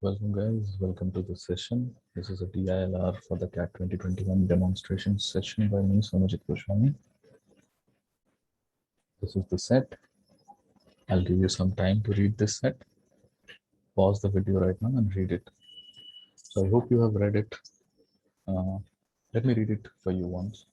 Welcome guys, welcome to this session. This is a DILR for the CAT 2021 demonstration session by me, Sonojit Goswami. This is the set. I'll give you some time to read this set. Pause the video right now and read it. So I hope you have read it. Let me read it for you once.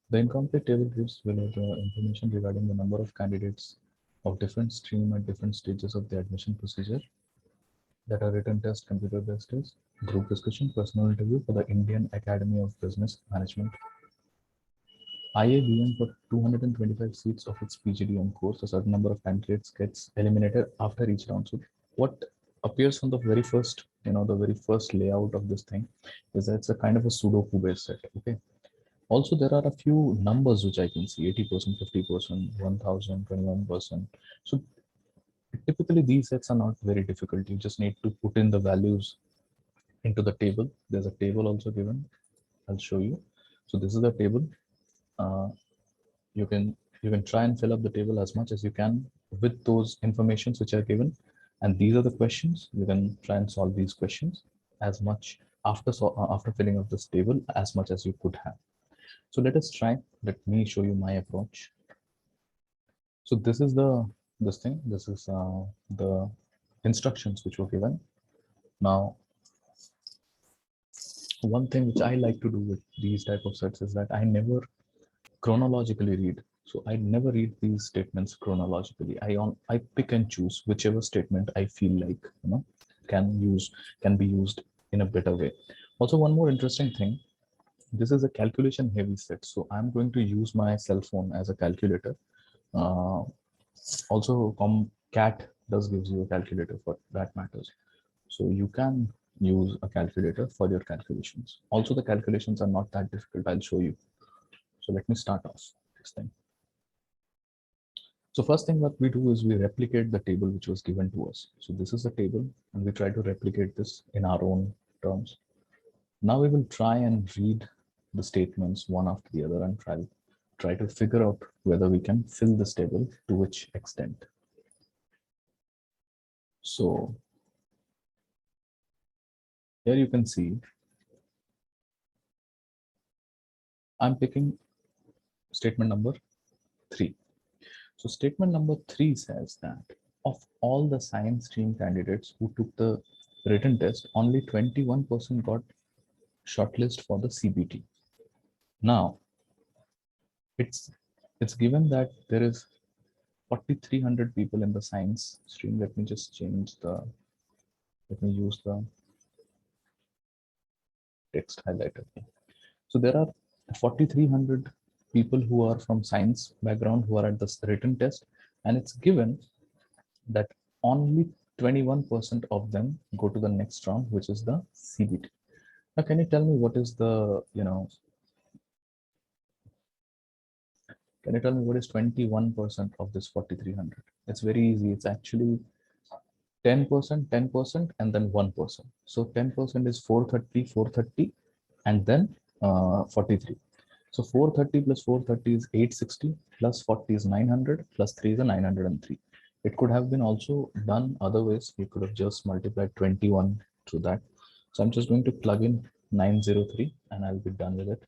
The incomplete table gives below the information regarding the number of candidates of different stream at different stages of the admission procedure that are written test, computer-based test, group discussion, personal interview for the Indian Academy of Business Management. IABM for 225 seats of its PGDM course, a certain number of candidates gets eliminated after each round. So what appears on the very first, the very first layout of this thing is that it's a kind of a Sudoku based set. Okay. Also, there are a few numbers which I can see 80%, 50%, 1000, 21%. So typically these sets are not very difficult. You just need to put in the values into the table. There's a table also given. I'll show you. So this is the table. Uh, you can try and fill up the table as much as you can with those informations which are given, and these are the questions. You can try and solve these questions as much after filling up this table as much as you could have. So let us try. Let me show you my approach. So this is this is the instructions which were given. Now one thing which I like to do with these type of sets is that I never chronologically read. So I never read these statements chronologically. I pick and choose whichever statement I feel like can be used in a better way. Also, one more interesting thing. This is a calculation heavy set, so I'm going to use my cell phone as a calculator. Uh, Also, CAT does gives you a calculator for that matters. So you can use a calculator for your calculations. Also, the calculations are not that difficult. I'll show you. So let me start off this thing. So first thing what we do is we replicate the table which was given to us. So this is the table and we try to replicate this in our own terms. Now we will try and read the statements one after the other and try to figure out whether we can fill this table to which extent. So here you can see I'm picking statement number 3. So statement number 3 says that of all the science stream candidates who took the written test, only 21% got shortlist for the CBT. Now, it's given that there is 4,300 people in the science stream. Let me just let me use the text highlighter. So there are 4,300 people who are from science background who are at the written test, and it's given that only 21% of them go to the next round, which is the CBT. Now, can you tell me what is can you tell me what is 21% of this 4,300? It's very easy. It's actually 10%, 10%, and then 1%. So 10% is 430, and then 43. So 430 plus 430 is 860, plus 40 is 900, plus 3 is a 903. It could have been also done other ways. You could have just multiplied 21 through that. So I'm just going to plug in 903 and I'll be done with it.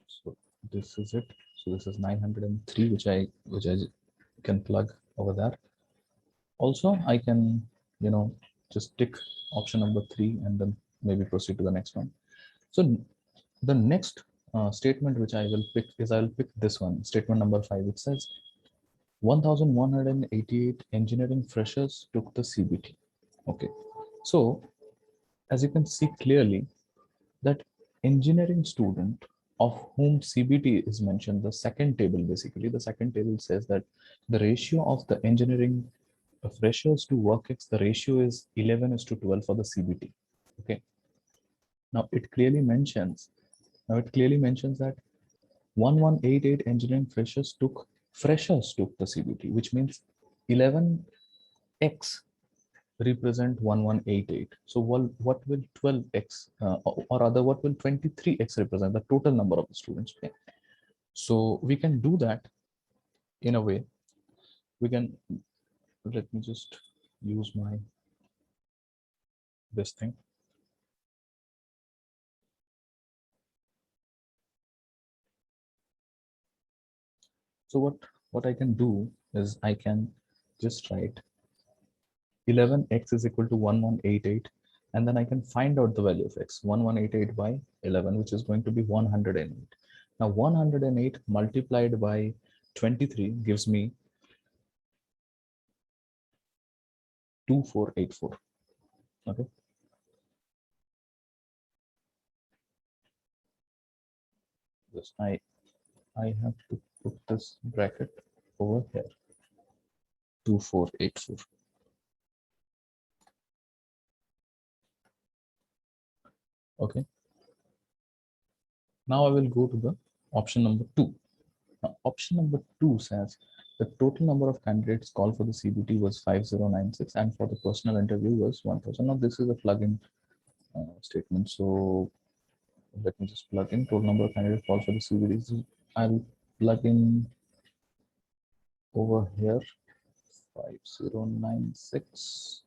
So this is it. So this is 903, which I can plug over there. Also, I can, just tick option number 3 and then maybe proceed to the next one. So the next statement which I will pick is I'll pick this one, statement number 5. It says 1,188 engineering freshers took the CBT. Okay, so as you can see clearly that engineering student of whom CBT is mentioned, the second table, basically the second table says that the ratio of the engineering freshers to work-ex, the ratio is 11:12 for the CBT. Okay, now it clearly mentions that 1,188 engineering freshers took the CBT, which means 11x represent 1,188. So what will 12x or rather what will 23x represent, the total number of the students? Okay. So we can do that in a way. We can, let me just use my this thing. So what I can do is I can just write 11x is equal to 1188, and then I can find out the value of x. 1188 by 11, which is going to be 108. Now 108 multiplied by 23 gives me 2484. Okay, this I have to put this bracket over here, 2484. Okay, now I will go to the option number 2. Now, option number 2 says the total number of candidates called for the CBT was 5096, and for the personal interview was 1000. Now, this is a plug-in statement. So let me just plug in total number of candidates called for the CBT. I'll plug in over here 5096.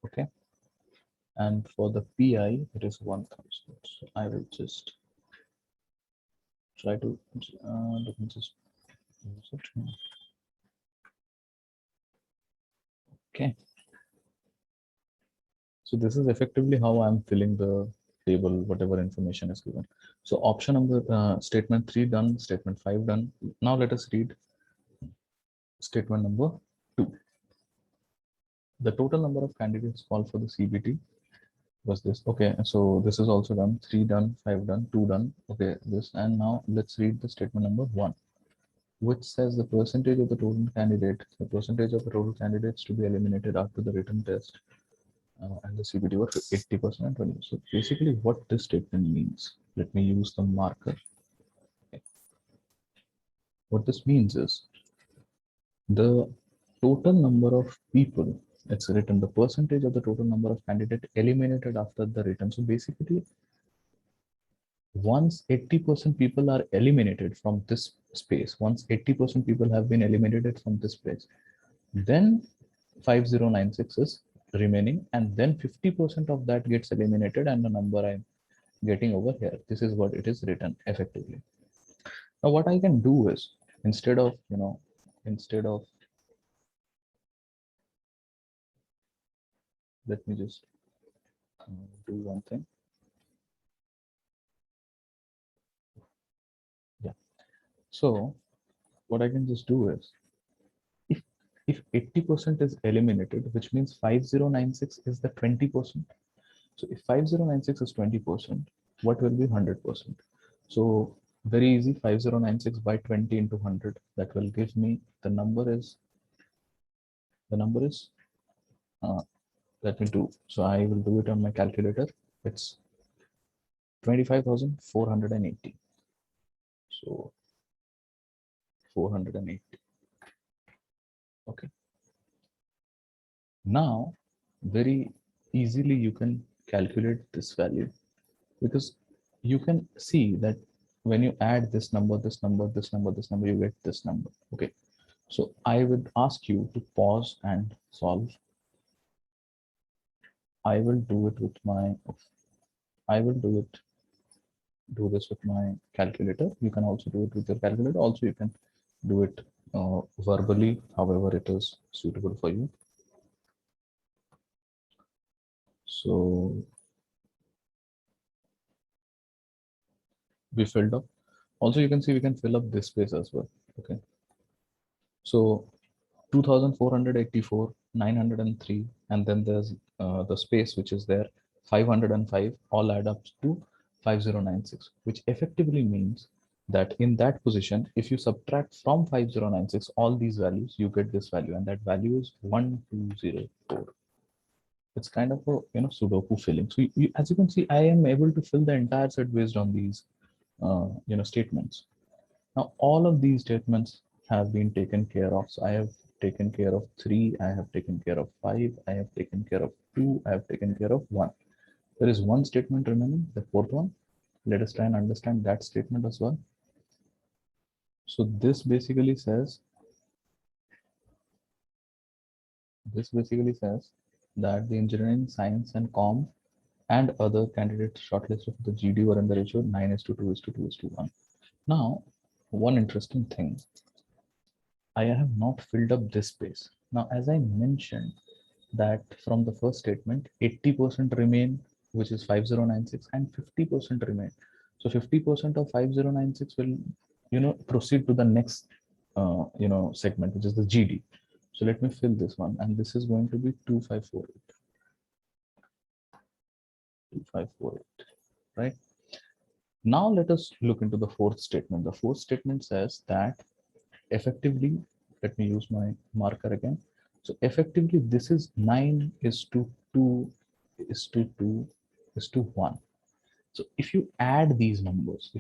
Okay. And for the PI, it is 1000. So I will just try to, let me just use it. Okay. So this is effectively how I'm filling the table, whatever information is given. So option number, statement 3 done, statement 5 done. Now let us read statement number 2. The total number of candidates called for the CBT was this. Okay, so this is also done. 3 done, 5 done, 2 done. Okay, this. And now let's read the statement number 1, which says the percentage of the total candidates to be eliminated after the written test and the CBT were 80% and 20%. So basically what this statement means, let me use the marker. Okay. What this means is the total number of people, it's written the percentage of the total number of candidates eliminated after the written. So basically once 80% people are eliminated from this space, once 80% people have been eliminated from this place, then 5096 is remaining, and then 50% of that gets eliminated, and the number I'm getting over here, this is what it is written effectively. Now what I can do is, instead of let me just do one thing. Yeah, so what I can just do is, if 80% is eliminated, which means 5096 is the 20%. So if 5096 is 20%, what will be 100%? So very easy, 5096 by 20 into 100, that will give me the number is uh, let me do, so I will do it on my calculator. It's 25,480. So 480. Okay. Now, very easily you can calculate this value, because you can see that when you add this number, this number, this number, this number, you get this number. Okay. So I would ask you to pause and solve. I will do it with my, I will do this with my calculator. You can also do it with your calculator. Also, you can do it verbally, however it is suitable for you. So we filled up. Also, you can see we can fill up this space as well. Okay. So 2484, 903, and then there's the space which is there, 505, all add up to 5096, which effectively means that in that position, if you subtract from 5096 all these values, you get this value, and that value is 1204. It's kind of a Sudoku filling. So as you can see, I am able to fill the entire set based on these statements. Now, all of these statements have been taken care of. So I have taken care of 3, I have taken care of 5, I have taken care of 2, I have taken care of 1. There is one statement remaining, the fourth one. Let us try and understand that statement as well. So this basically says This basically says that the engineering, science, and com and other candidates shortlisted for the GD were in the ratio 9 is to 2 is to 2 is to 1. Now, one interesting thing, I have not filled up this space. Now, as I mentioned, that from the first statement, 80% remain, which is 5096, and 50% remain. So 50% of 5096 will, proceed to the next, segment, which is the GD. So let me fill this one, and this is going to be 2548. 2548, right? Now let us look into the fourth statement. The fourth statement says that effectively, let me use my marker again. So effectively, this is 9 is to 2 is to 2 is to 1. So if you add these numbers,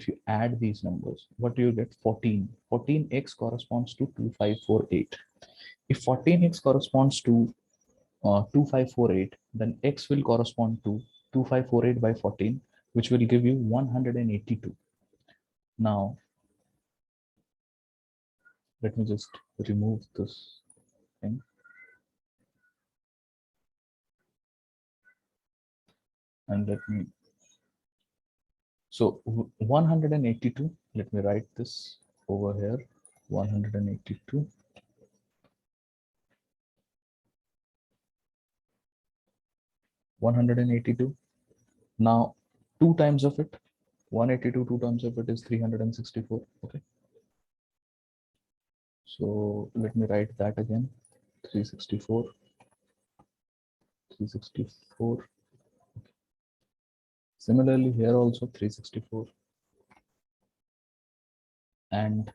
what do you get? 14. 14x corresponds to 2548. If 14x corresponds to 2548, then x will correspond to 2548 by 14, which will give you 182. Now, let me just remove this thing. And let me, so 182, let me write this over here, 182. 182. Now, 2 times of it, 182, 2 times of it is 364. Okay. So let me write that again, 364, 364. Similarly, here also 364. And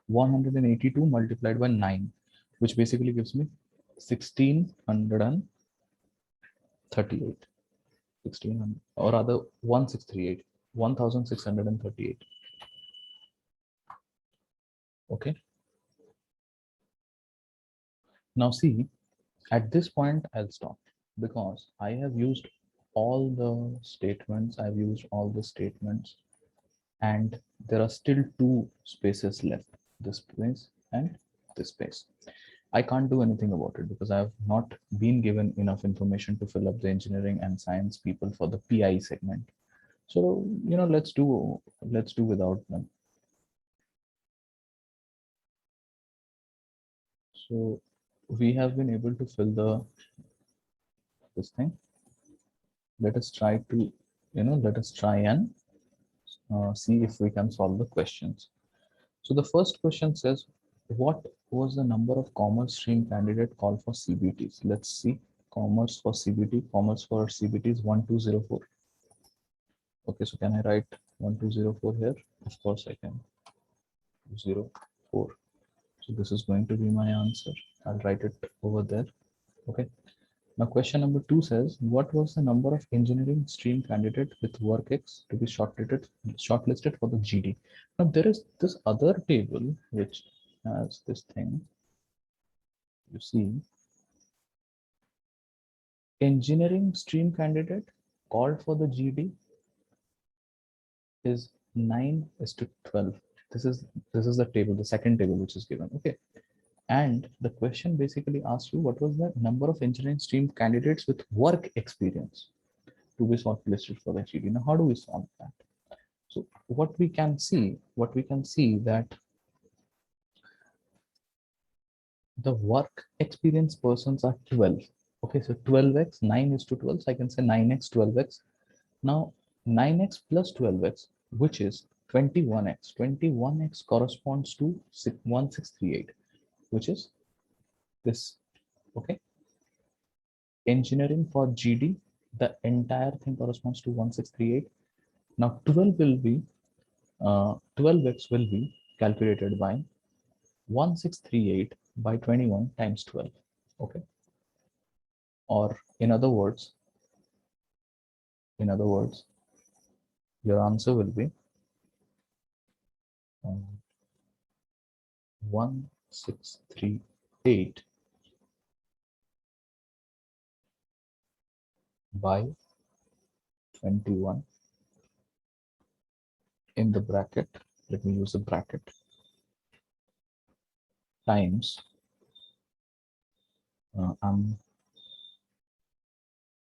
182 multiplied by 9, which basically gives me 1638. 1600, or rather 1638, 1638. Okay. Now see, at this point I'll stop because I have used all the statements. I've used all the statements, and there are still 2 spaces left, this space and this space. I can't do anything about it because I have not been given enough information to fill up the engineering and science people for the PI segment. So, let's do without them. So we have been able to fill this thing. Let us try to, let us try and see if we can solve the questions. So the first question says, what was the number of commerce stream candidate called for CBTs? Let's see. Commerce for CBT, commerce for CBT is 1204. Okay, so can I write 1204 here? Of course I can. 04. So this is going to be my answer. I'll write it over there. Okay. Now question number 2 says, what was the number of engineering stream candidate with WorkX to be shortlisted for the GD? Now there is this other table which has this thing. You see, engineering stream candidate called for the GD is 9 is to 12. This is the table, the second table which is given. Okay. And the question basically asks you what was the number of engineering stream candidates with work experience to be shortlisted for the GD. Now, how do we solve that? So what we can see that the work experience persons are 12. Okay, so 12x, 9 is to 12. So I can say 9x, 12x. Now 9x plus 12x, which is 21x. 21x corresponds to 1638, which is this. Okay. Engineering for GD, the entire thing corresponds to 1638. Now 12x will be calculated by 1638 by 21 times 12. Okay. Or in other words, your answer will be 1638 by 21 in the bracket. Let me use a bracket times I'm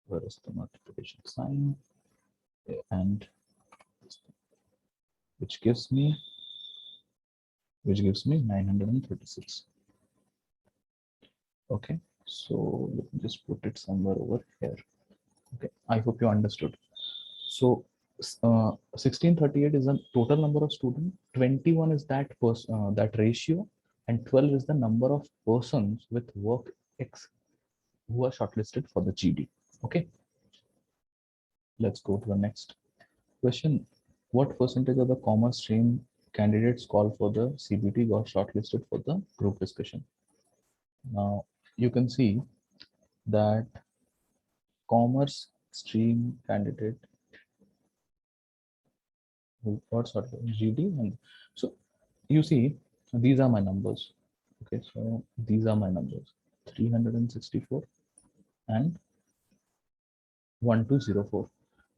where is the multiplication sign? And which gives me 936. Okay, so let me just put it somewhere over here. Okay, I hope you understood. So 1638 is a total number of students, 21 is that ratio, and 12 is the number of persons with work X who are shortlisted for the GD. Okay, let's go to the next question. What percentage of the commerce stream candidates call for the CBT got shortlisted for the group discussion? Now you can see that commerce stream candidate who got shortlisted GD, and so you see these are my numbers. Okay, so these are my numbers: 364 and 1204.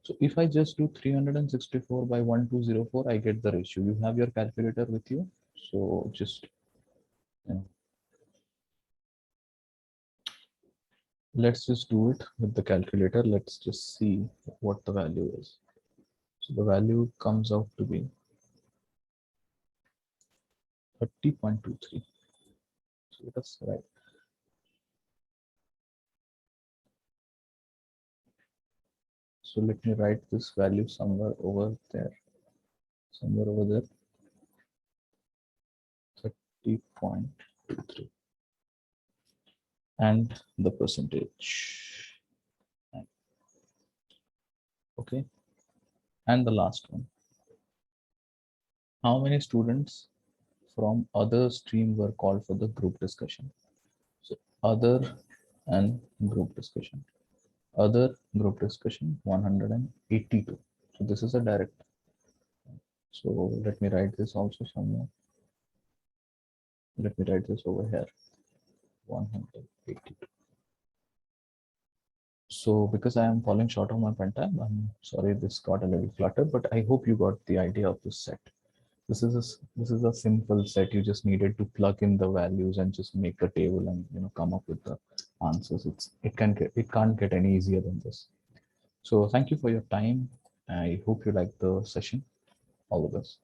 So if I just do 364 by 1204, I get the ratio. You have your calculator with you, so just, you know, let's just do it with the calculator. Let's just see what the value is. So the value comes out to be 30.23. So that's right. So let me write this value somewhere over there, 30.23, and the percentage. Okay, and the last one. How many students from other stream were called for the group discussion? So other and group discussion. Other group discussion 182. So this is a direct. So let me write this also somewhere. Let me write this over here. 182. So because I am falling short of my pen time, I'm sorry this got a little cluttered, but I hope you got the idea of this set. This is a simple set. You just needed to plug in the values and just make a table and come up with the answers. It can't get any easier than this. So thank you for your time. I hope you like the session. All the best.